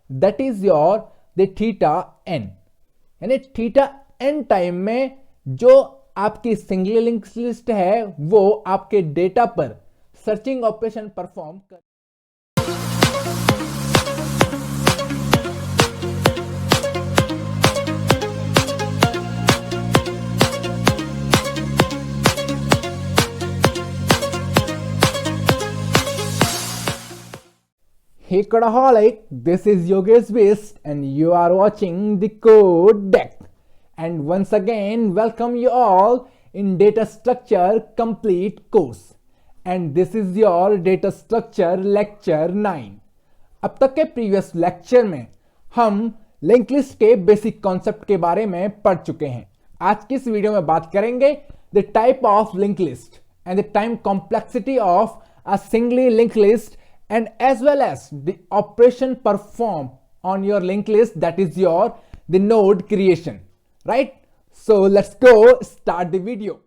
That is your the theta N, यानी theta N time में जो आपकी सिंगल लिंक्ड लिस्ट है वो आपके डेटा पर सर्चिंग ऑपरेशन परफॉर्म कर। Hey Codaholic, this is Yogesh and you are watching the Codaholic. And once again, welcome you all in Data Structure Complete course. And this is your Data Structure Lecture 9. अब तक के previous lecture में हम link list के basic concept के बारे में पढ़ चुके हैं। आज की इस वीडियो में बात करेंगे the type of link list and the time complexity of a singly link list and as well as the operation performed on your linked list, that is your the node creation, right? So let's go start the video.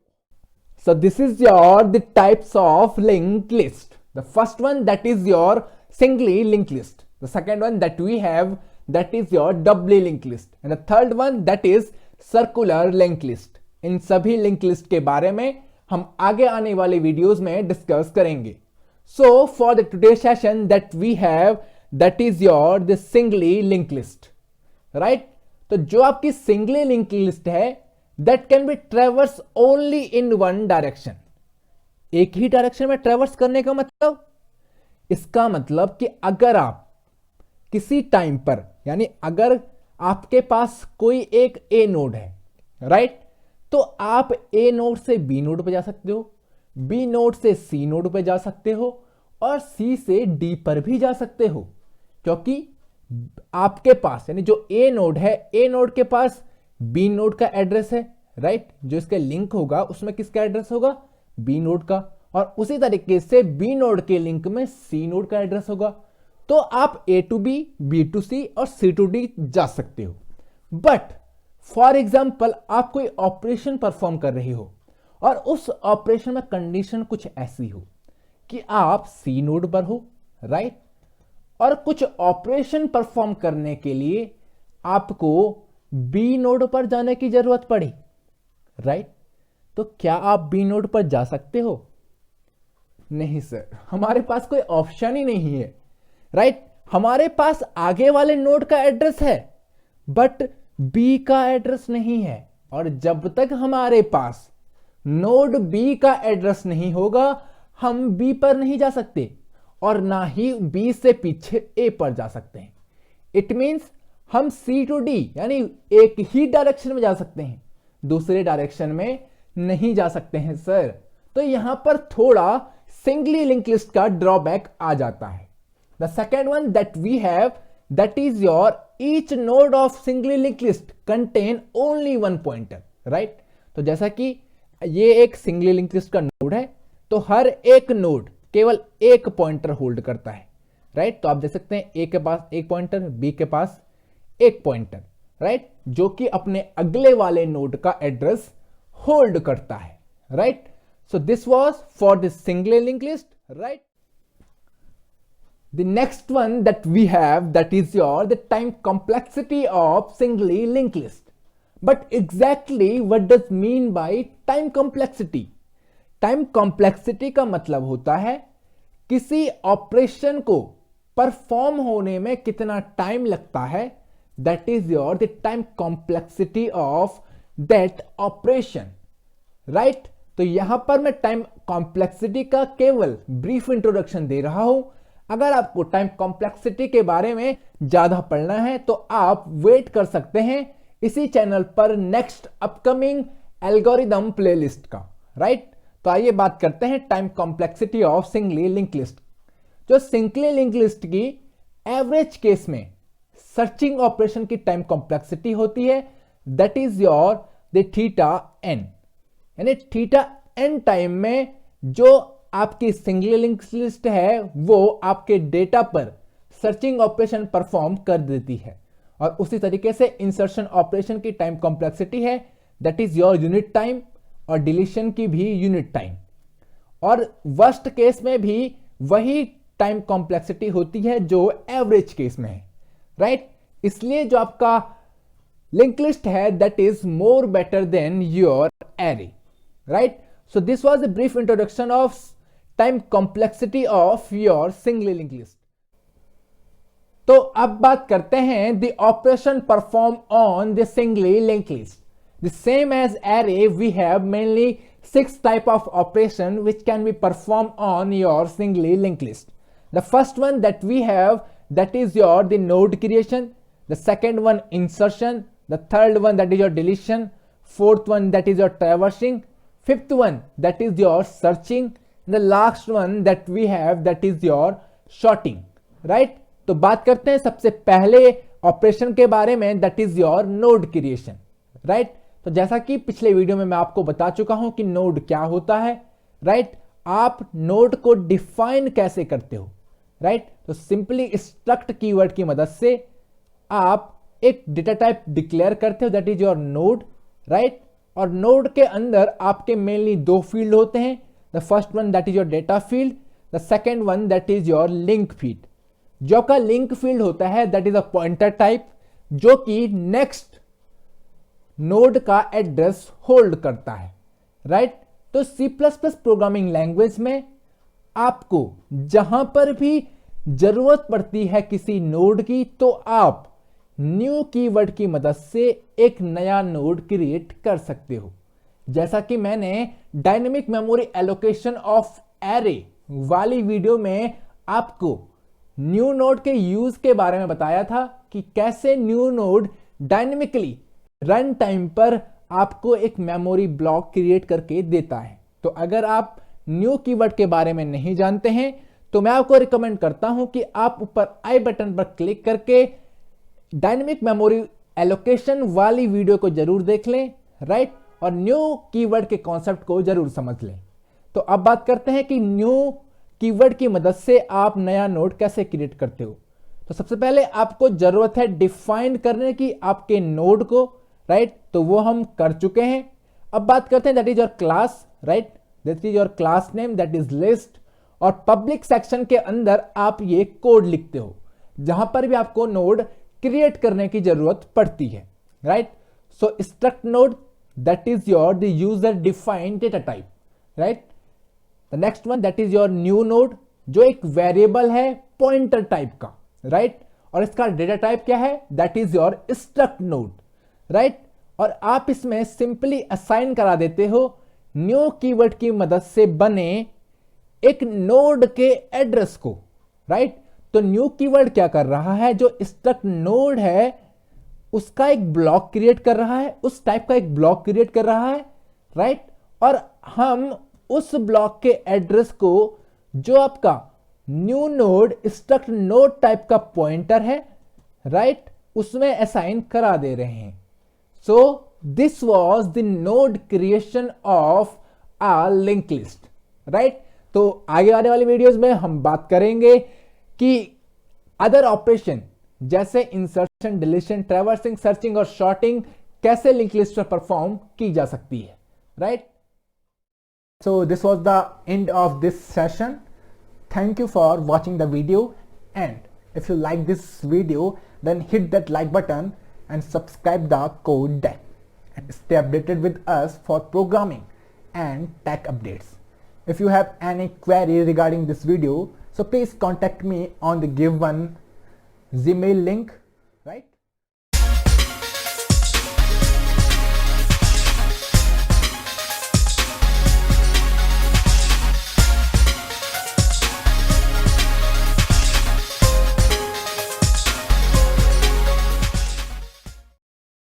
So this is your the types of linked list. The first one, that is your singly linked list. The second one that we have, that is your doubly linked list, and the third one, that is circular linked list. इन सभी linked list के बारे में हम आगे आने वाले videos में discuss करेंगे। So for the today's session that we have, that is your the singly linked list, right? तो जो आपकी singly linked list है, that can be traverse only in one direction. एक ही डायरेक्शन में ट्रेवर्स करने का मतलब, इसका मतलब कि अगर आप किसी टाइम पर, यानी अगर आपके पास कोई एक ए नोड है, राइट, तो आप ए नोड से बी नोड पे जा सकते हो, बी नोड से सी नोड पे जा सकते हो और सी से डी पर भी जा सकते हो, क्योंकि आपके पास यानी जो ए नोड है, ए नोड के पास बी नोड का एड्रेस है, राइट, जो इसका लिंक होगा उसमें किसका एड्रेस होगा, बी नोड का, और उसी तरीके से बी नोड के लिंक में सी नोड का एड्रेस होगा। तो आप ए टू बी टू सी और सी टू डी जा सकते हो। बट फॉर एग्जाम्पल आप कोई ऑपरेशन परफॉर्म कर रहे हो और उस ऑपरेशन में कंडीशन कुछ ऐसी हो कि आप सी नोड पर हो, राइट, और कुछ ऑपरेशन परफॉर्म करने के लिए आपको बी नोड पर जाने की जरूरत पड़ी, राइट, तो क्या आप बी नोड पर जा सकते हो? नहीं सर, हमारे पास कोई ऑप्शन ही नहीं है, राइट। हमारे पास आगे वाले नोड का एड्रेस है बट बी का एड्रेस नहीं है, और जब तक हमारे पास नोड बी का एड्रेस नहीं होगा हम बी पर नहीं जा सकते और ना ही बी से पीछे ए पर जा सकते हैं। इट मींस हम सी टू डी यानी एक ही डायरेक्शन में जा सकते हैं, दूसरे डायरेक्शन में नहीं जा सकते हैं सर। तो यहां पर थोड़ा सिंगली लिंक लिस्ट का ड्रॉबैक आ जाता है। The second one that we have, that is your each node of singly link list contain only one pointer, right. तो जैसा कि ये एक सिंगली लिंक लिस्ट का नोड है, तो हर एक नोड केवल एक पॉइंटर होल्ड करता है, राइट। तो आप देख सकते हैं ए के पास एक पॉइंटर, बी के पास एक पॉइंटर, राइट, जो कि अपने अगले वाले नोड का एड्रेस होल्ड करता है, right. So this was for the single link list, right. The next one that we have, that is your the time complexity of singly link list. But exactly what does mean by time complexity? Time complexity का मतलब होता है किसी operation को perform होने में कितना time लगता है, that is your the time complexity of that operation, right? तो यहां पर मैं टाइम कॉम्प्लेक्सिटी का केवल ब्रीफ इंट्रोडक्शन दे रहा हूं। अगर आपको टाइम कॉम्प्लेक्सिटी के बारे में ज्यादा पढ़ना है तो आप वेट कर सकते हैं इसी चैनल पर नेक्स्ट अपकमिंग एल्गोरिदम प्लेलिस्ट का, राइट। तो आइए बात करते हैं time complexity of singly link list. जो सिंगली लिंक लिस्ट की एवरेज केस में सर्चिंग ऑपरेशन की टाइम कॉम्प्लेक्सिटी होती है, that is your the theta N, यानी थीटा एन टाइम में जो आपकी सिंगली लिंक लिस्ट है वो आपके डेटा पर सर्चिंग ऑपरेशन परफॉर्म कर देती है। और उसी तरीके से इंसर्शन ऑपरेशन की टाइम कॉम्प्लेक्सिटी है, that is your unit time, और डिलीशन की भी यूनिट टाइम। और वर्स्ट केस में भी वही टाइम कॉम्प्लेक्सिटी होती है जो एवरेज केस में है, राइट? इसलिए जो आपका लिंक लिस्ट है that is more better than your array, right? So this was a brief introduction of time complexity of your singly linked list. तो अब बात करते हैं the operation perform on the singly link list. The same as array we have mainly 6 type of operation which can be performed on your singly linked list. The first one that we have, that is your the node creation. The second one insertion. The third one that is your deletion. Fourth one that is your traversing. Fifth one that is your searching. And the last one that we have, that is your sorting, right? तो बात करते हैं सबसे पहले operation के बारे में, that is your node creation, right? तो जैसा कि पिछले वीडियो में मैं आपको बता चुका हूं कि नोड क्या होता है, राइट? आप नोड को डिफाइन कैसे करते हो, राइट? तो सिंपली स्ट्रक्ट कीवर्ड की मदद से आप एक डेटा टाइप डिक्लेयर करते हो, that is your node, right? और नोड के अंदर आपके मेनली 2 फील्ड होते हैं. The first one that is your data field, the second one that is your link field. जो का लिंक फील्ड होता है that is a pointer type, जो कि नेक्स्ट नोड का एड्रेस होल्ड करता है, राइट? तो C++ प्रोग्रामिंग लैंग्वेज में आपको जहां पर भी जरूरत पड़ती है किसी नोड की, तो आप न्यू कीवर्ड की मदद से एक नया नोड क्रिएट कर सकते हो. जैसा कि मैंने dynamic memory allocation of array वाली वीडियो में आपको न्यू नोड के यूज के बारे में बताया था कि कैसे new node dynamically run time पर आपको एक मेमोरी ब्लॉक क्रिएट करके देता है. तो अगर आप न्यू कीवर्ड के बारे में नहीं जानते हैं तो मैं आपको रिकमेंड करता हूं कि आप ऊपर आई बटन पर क्लिक करके डायनेमिक मेमोरी एलोकेशन वाली वीडियो को जरूर देख लें, राइट? और न्यू कीवर्ड के कॉन्सेप्ट को जरूर समझ लें. तो अब बात करते हैं कि न्यू कीवर्ड की मदद से आप नया नोड कैसे क्रिएट करते हो. तो सबसे पहले आपको जरूरत है डिफाइन करने की आपके नोड को, राइट? तो वो हम कर चुके हैं. अब बात करते हैं that is your class, right? That is your class name, that is list. और पब्लिक सेक्शन के अंदर आप ये कोड लिखते हो जहां पर भी आपको नोड क्रिएट करने की जरूरत पड़ती है, right? So struct node, that is your the user defined data type, right? The next one that is your new node, जो एक वेरिएबल है पॉइंटर टाइप का, राइट? और इसका डेटा टाइप क्या है, that is your struct node, right? और आप इसमें सिंपली असाइन करा देते हो न्यू कीवर्ड की मदद से बने एक नोड के एड्रेस को, राइट? तो न्यू कीवर्ड क्या कर रहा है, जो स्ट्रक्ट नोड है उसका एक ब्लॉक क्रिएट कर रहा है, उस टाइप का एक ब्लॉक क्रिएट कर रहा है, राइट? और हम उस ब्लॉक के एड्रेस को जो आपका new node struct node type का पॉइंटर है, राइट, उसमें असाइन करा दे रहे हैं. सो this was the node creation of a link list, right? तो आगे आने वाली वीडियोस में हम बात करेंगे कि अदर ऑपरेशन जैसे इंसर्शन, डिलीशन, ट्रैवर्सिंग, सर्चिंग और शॉर्टिंग कैसे लिंक लिस्ट पर परफॉर्म की जा सकती है, right? So this was the end of this session. Thank you for watching the video, and if you like this video then hit that like button and subscribe the code deck and stay updated with us for programming and tech updates. If you have any query regarding this video, so please contact me on the given Gmail link